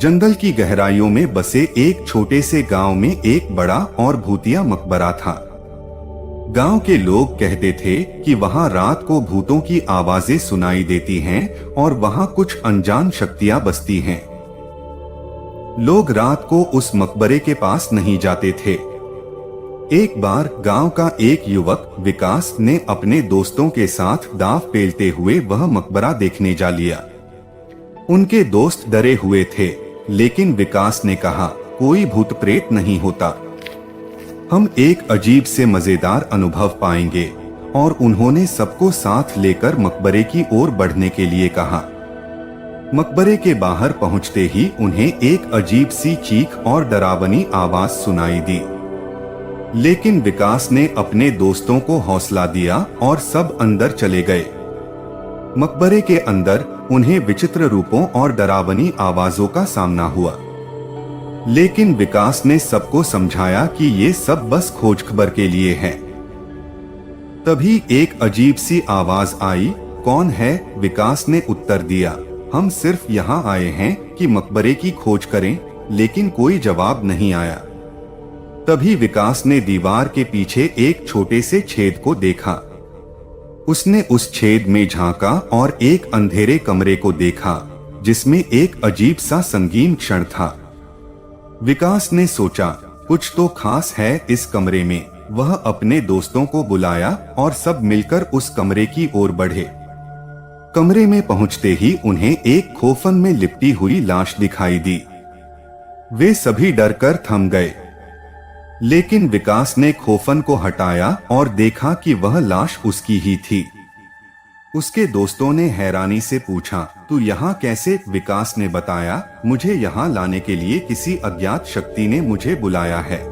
जंगल की गहराइयों में बसे एक छोटे से गांव में एक बड़ा और भूतिया मकबरा था। गांव के लोग कहते थे कि वहां रात को भूतों की आवाजें सुनाई देती हैं और वहां कुछ अनजान शक्तियां बसती हैं। लोग रात को उस मकबरे के पास नहीं जाते थे। एक बार गांव का एक युवक विकास ने अपने दोस्तों के साथ दाव पेलते हुए वह मकबरा देखने जा लिया। उनके दोस्त डरे हुए थे, लेकिन विकास ने कहा, कोई भूत प्रेत नहीं होता, हम एक अजीब से मजेदार अनुभव पाएंगे। और उन्होंने सबको साथ लेकर मकबरे की ओर बढ़ने के लिए कहा। मकबरे के बाहर पहुंचते ही उन्हें एक अजीब सी चीख और डरावनी आवाज सुनाई दी, लेकिन विकास ने अपने दोस्तों को हौसला दिया और सब अंदर चले गए। मकबरे के अंदर उन्हें विचित्र रूपों और डरावनी आवाजों का सामना हुआ, लेकिन विकास ने सबको समझाया कि ये सब बस खोज खबर के लिए है। तभी एक अजीब सी आवाज आई, कौन है? विकास ने उत्तर दिया, हम सिर्फ यहाँ आए हैं कि मकबरे की खोज करें, लेकिन कोई जवाब नहीं आया। तभी विकास ने दीवार के पीछे एक छोटे से छेद को देखा। उसने उस छेद में झांका और एक अंधेरे कमरे को देखा, जिसमें एक अजीब सा संगीन क्षण था। विकास ने सोचा, कुछ तो खास है इस कमरे में। वह अपने दोस्तों को बुलाया और सब मिलकर उस कमरे की ओर बढ़े। कमरे में पहुंचते ही उन्हें एक कोफन में लिपटी हुई लाश दिखाई दी। वे सभी डरकर थम गए, लेकिन विकास ने कोफन को हटाया और देखा कि वह लाश उसकी ही थी। उसके दोस्तों ने हैरानी से पूछा, तू यहाँ कैसे? विकास ने बताया, मुझे यहाँ लाने के लिए किसी अज्ञात शक्ति ने मुझे बुलाया है।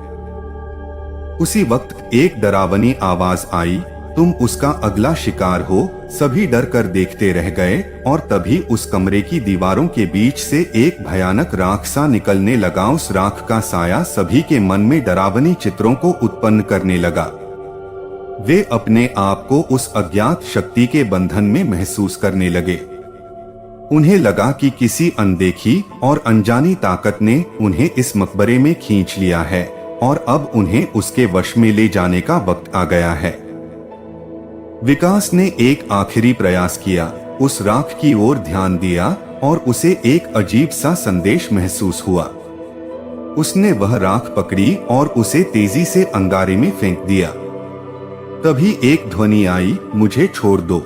उसी वक्त एक डरावनी आवाज आई, तुम उसका अगला शिकार हो। सभी डर कर देखते रह गए और तभी उस कमरे की दीवारों के बीच से एक भयानक राख सा निकलने लगा। उस राख का साया सभी के मन में डरावनी चित्रों को उत्पन्न करने लगा। वे अपने आप को उस अज्ञात शक्ति के बंधन में महसूस करने लगे। उन्हें लगा कि किसी अनदेखी और अनजानी ताकत ने उन्हें इस मकबरे में खींच लिया है और अब उन्हें उसके वश में ले जाने का वक्त आ गया है। विकास ने एक आखिरी प्रयास किया, उस राख की ओर ध्यान दिया और उसे एक अजीब सा संदेश महसूस हुआ। उसने वह राख पकड़ी और उसे तेजी से अंगारे में फेंक दिया। तभी एक ध्वनि आई, मुझे छोड़ दो।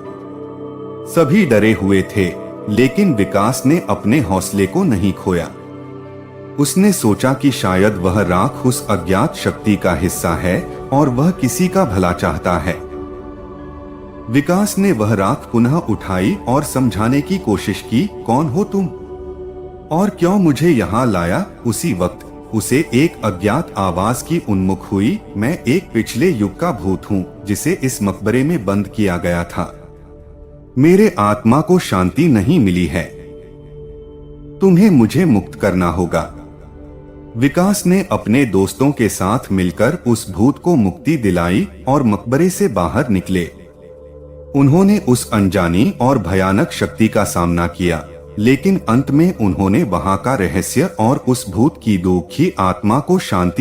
सभी डरे हुए थे, लेकिन विकास ने अपने हौसले को नहीं खोया। उसने सोचा कि शायद वह राख उस अज्ञात शक्ति का हिस्सा है और वह किसी का भला चाहता है। विकास ने वह राख पुनः उठाई और समझाने की कोशिश की, कौन हो तुम और क्यों मुझे यहाँ लाया? उसी वक्त उसे एक अज्ञात आवाज की उन्मुख हुई, मैं एक पिछले युग का भूत हूँ जिसे इस मकबरे में बंद किया गया था। मेरे आत्मा को शांति नहीं मिली है, तुम्हें मुझे मुक्त करना होगा। विकास ने अपने दोस्तों के साथ मिलकर उस भूत को मुक्ति दिलाई और मकबरे से बाहर निकले। उन्होंने उस अनजानी और भयानक शक्ति का सामना किया, लेकिन अंत में उन्होंने वहां का रहस्य और उस भूत की दुखी आत्मा को शांति